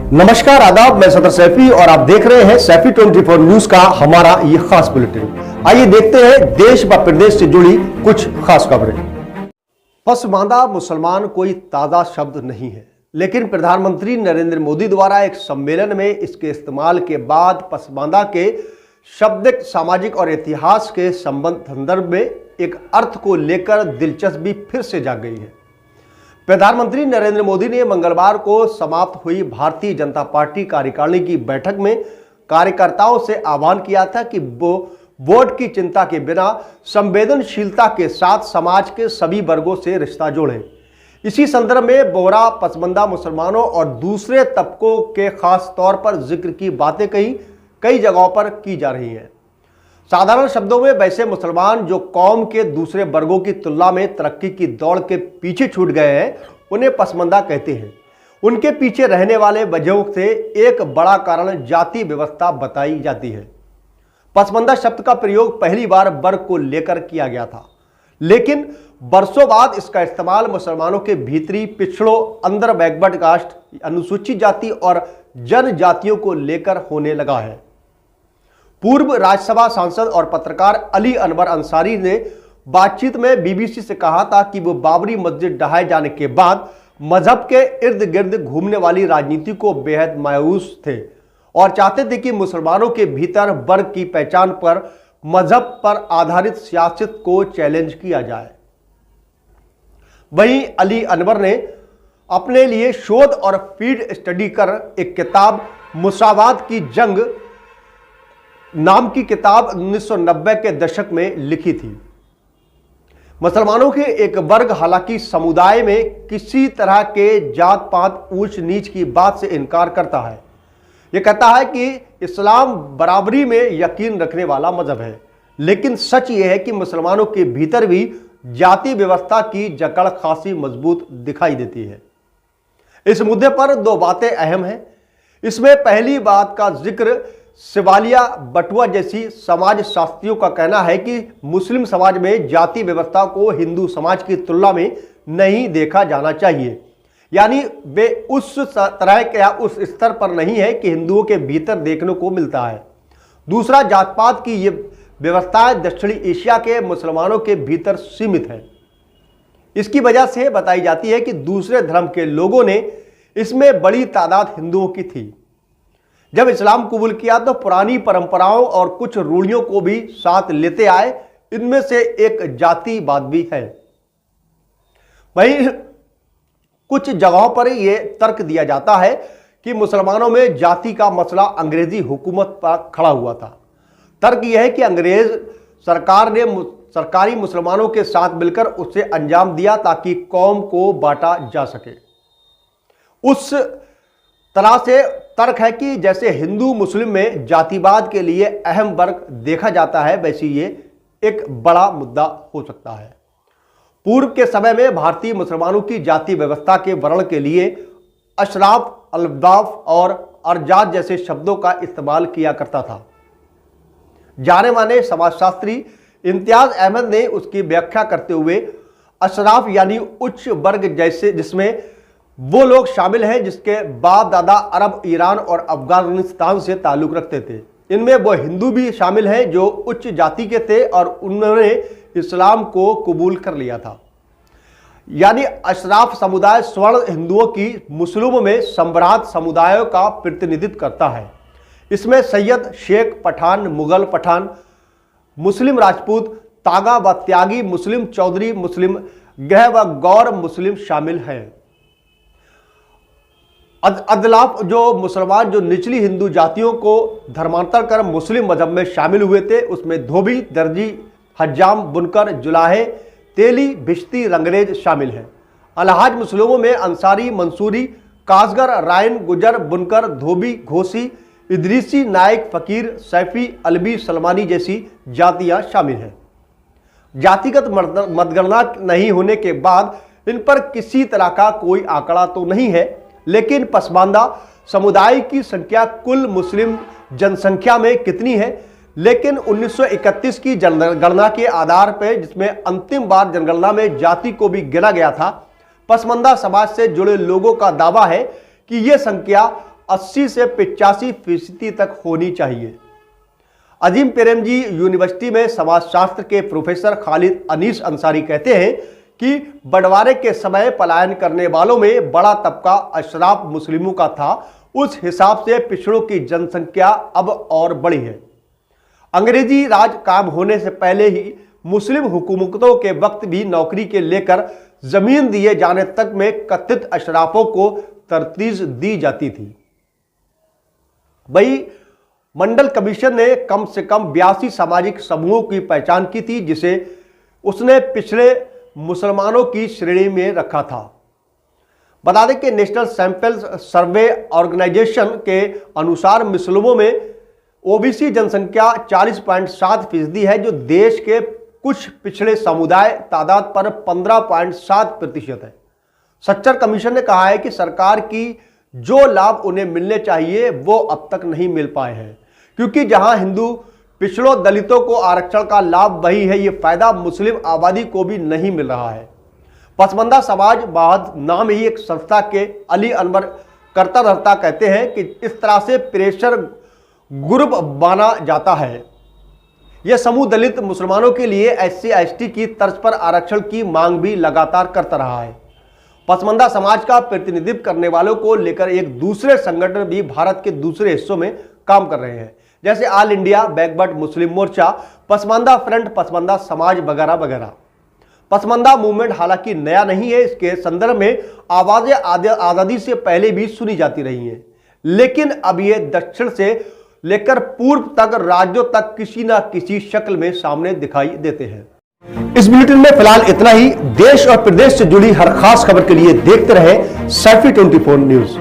नमस्कार, आदाब। मैं सदर सैफी और आप देख रहे हैं सैफी 24 न्यूज का हमारा ये खास बुलेटिन। आइए देखते हैं देश व प्रदेश से जुड़ी कुछ खास खबरें। पसमानदा मुसलमान कोई ताजा शब्द नहीं है, लेकिन प्रधानमंत्री नरेंद्र मोदी द्वारा एक सम्मेलन में इसके इस्तेमाल के बाद पसमानदा के शाब्दिक, सामाजिक और इतिहास के संदर्भ में एक अर्थ को लेकर दिलचस्पी फिर से जाग गई है। प्रधानमंत्री नरेंद्र मोदी ने मंगलवार को समाप्त हुई भारतीय जनता पार्टी कार्यकारिणी की बैठक में कार्यकर्ताओं से आह्वान किया था कि वो वोट की चिंता के बिना संवेदनशीलता के साथ समाज के सभी वर्गों से रिश्ता जोड़ें। इसी संदर्भ में बोहरा, पसमानदा मुसलमानों और दूसरे तबकों के खास तौर पर जिक्र की बातें कई जगहों पर की जा रही हैं। साधारण शब्दों में वैसे मुसलमान जो कौम के दूसरे वर्गों की तुलना में तरक्की की दौड़ के पीछे छूट गए हैं, उन्हें पसमानदा कहते हैं। उनके पीछे रहने वाले वजहों से एक बड़ा कारण जाति व्यवस्था बताई जाती है। पसमानदा शब्द का प्रयोग पहली बार वर्ग को लेकर किया गया था, लेकिन बरसों बाद इसका इस्तेमाल मुसलमानों के भीतरी पिछड़ों, अंदर बैकवर्ड कास्ट, अनुसूचित जाति और जनजातियों को लेकर होने लगा है। पूर्व राज्यसभा सांसद और पत्रकार अली अनवर अंसारी ने बातचीत में बीबीसी से कहा था कि वो बाबरी मस्जिद ढहाए जाने के बाद मजहब के इर्द गिर्द घूमने वाली राजनीति को बेहद मायूस थे और चाहते थे कि मुसलमानों के भीतर वर्ग की पहचान पर मजहब पर आधारित सियासत को चैलेंज किया जाए। वहीं अली अनवर ने अपने लिए शोध और फील्ड स्टडी कर एक किताब मुसावात की जंग नाम की किताब 1990 के दशक में लिखी थी। मुसलमानों के एक वर्ग हालांकि समुदाय में किसी तरह के जात पात, ऊंच नीच की बात से इनकार करता है। यह कहता है कि इस्लाम बराबरी में यकीन रखने वाला मजहब है, लेकिन सच यह है कि मुसलमानों के भीतर भी जाति व्यवस्था की जकड़ खासी मजबूत दिखाई देती है। इस मुद्दे पर दो बातें अहम हैं। इसमें पहली बात का जिक्र शिवालिया बटुआ जैसी समाज शास्त्रियों का कहना है कि मुस्लिम समाज में जाति व्यवस्था को हिंदू समाज की तुलना में नहीं देखा जाना चाहिए, यानी वे उस तरह के या उस स्तर पर नहीं है कि हिंदुओं के भीतर देखने को मिलता है। दूसरा, जात पात की ये व्यवस्थाएं दक्षिणी एशिया के मुसलमानों के भीतर सीमित है। इसकी वजह से बताई जाती है कि दूसरे धर्म के लोगों ने इसमें बड़ी तादाद हिंदुओं की थी। जब इस्लाम कबूल किया तो पुरानी परंपराओं और कुछ रूढ़ियों को भी साथ लेते आए। इनमें से एक जातिवाद भी है। वहीं कुछ जगहों पर यह तर्क दिया जाता है कि मुसलमानों में जाति का मसला अंग्रेजी हुकूमत पर खड़ा हुआ था। तर्क यह है कि अंग्रेज सरकार ने सरकारी मुसलमानों के साथ मिलकर उसे अंजाम दिया ताकि कौम को बांटा जा सके। उस तरह से तर्क है कि जैसे हिंदू मुस्लिम में जातिवाद के लिए अहम वर्ग देखा जाता है, वैसे ये एक बड़ा मुद्दा हो सकता है। पूर्व के समय में भारतीय मुसलमानों की जाति व्यवस्था के वर्णन के लिए अशराफ, अल्ताफ और अरजात जैसे शब्दों का इस्तेमाल किया करता था। जाने माने समाजशास्त्री इम्तियाज अहमद ने उसकी व्याख्या करते हुए अशराफ यानी उच्च वर्ग जैसे जिसमें वो लोग शामिल हैं जिसके बाप दादा अरब, ईरान और अफगानिस्तान से ताल्लुक रखते थे। इनमें वो हिंदू भी शामिल हैं जो उच्च जाति के थे और उन्होंने इस्लाम को कबूल कर लिया था। यानी अशराफ समुदाय स्वर्ण हिंदुओं की मुस्लिमों में सम्राट समुदायों का प्रतिनिधित्व करता है। इसमें सैयद, शेख, पठान, मुगल पठान, मुस्लिम राजपूत, तागा व त्यागी मुस्लिम, चौधरी मुस्लिम, गह व गौर मुस्लिम शामिल हैं। अदलाफ जो मुसलमान जो निचली हिंदू जातियों को धर्मांतर कर मुस्लिम मजहब में शामिल हुए थे, उसमें धोबी, दर्जी, हज्जाम, बुनकर, जुलाहे, तेली, भिश्ती, रंगरेज शामिल हैं। अलहाज मुस्लिमों में अंसारी, मंसूरी, कासगर, रायन, गुजर, बुनकर, धोबी, घोसी, इदरीसी, नायक, फकीर, सैफी, अलवी, सलमानी जैसी जातियां शामिल हैं। जातिगत मतगणना नहीं होने के बाद इन पर किसी तरह का कोई आंकड़ा तो नहीं है, लेकिन पसमानदा समुदाय की संख्या कुल मुस्लिम जनसंख्या में कितनी है, लेकिन 1931 की जनगणना के आधार पर, जिसमें अंतिम बार जनगणना में जाति को भी गिना गया था, पसमानदा समाज से जुड़े लोगों का दावा है कि यह संख्या 80 से 85% तक होनी चाहिए। अजीम प्रेमजी यूनिवर्सिटी में समाजशास्त्र के प्रोफेसर खालिद अनीस अंसारी कहते हैं कि बंटवारे के समय पलायन करने वालों में बड़ा तबका अशराफ मुस्लिमों का था। उस हिसाब से पिछड़ों की जनसंख्या अब और बढ़ी है। अंग्रेजी राज कायम होने से पहले ही मुस्लिम हुकूमतों के वक्त भी नौकरी के लेकर जमीन दिए जाने तक में कथित अशराफों को तरतीब दी जाती थी। वही मंडल कमीशन ने कम से कम 82 सामाजिक समूहों की पहचान की थी, जिसे उसने पिछड़े मुसलमानों की श्रेणी में रखा था। बता दें कि नेशनल सैंपल सर्वे ऑर्गेनाइजेशन के अनुसार मुस्लिमों में ओबीसी जनसंख्या 40.7% है, जो देश के कुछ पिछड़े समुदाय तादाद पर 15.7% है। सच्चर कमीशन ने कहा है कि सरकार की जो लाभ उन्हें मिलने चाहिए वो अब तक नहीं मिल पाए हैं, क्योंकि जहां हिंदू पिछड़ों दलितों को आरक्षण का लाभ वही है, ये फायदा मुस्लिम आबादी को भी नहीं मिल रहा है। पसमानदा समाज वाहद नाम ही एक संस्था के अली अनवर करता रहता कहते हैं कि इस तरह से प्रेशर ग्रुप बना जाता है। यह समूह दलित मुसलमानों के लिए SC/ST की तर्ज पर आरक्षण की मांग भी लगातार करता रहा है। पसमानदा समाज का प्रतिनिधित्व करने वालों को लेकर एक दूसरे संगठन भी भारत के दूसरे हिस्सों में काम कर रहे हैं, जैसे ऑल इंडिया बैकवर्ड मुस्लिम मोर्चा, पसमानदा फ्रंट, पसमानदा समाज वगैरह वगैरह। पसमानदा मूवमेंट हालांकि नया नहीं है, इसके संदर्भ में आवाजें आज़ादी से पहले भी सुनी जाती रही हैं, लेकिन अब ये दक्षिण से लेकर पूर्व तक राज्यों तक किसी न किसी शक्ल में सामने दिखाई देते हैं। इस बुलेटिन में फिलहाल इतना ही। देश और प्रदेश से जुड़ी हर खास खबर के लिए देखते रहे सैफी 24 न्यूज।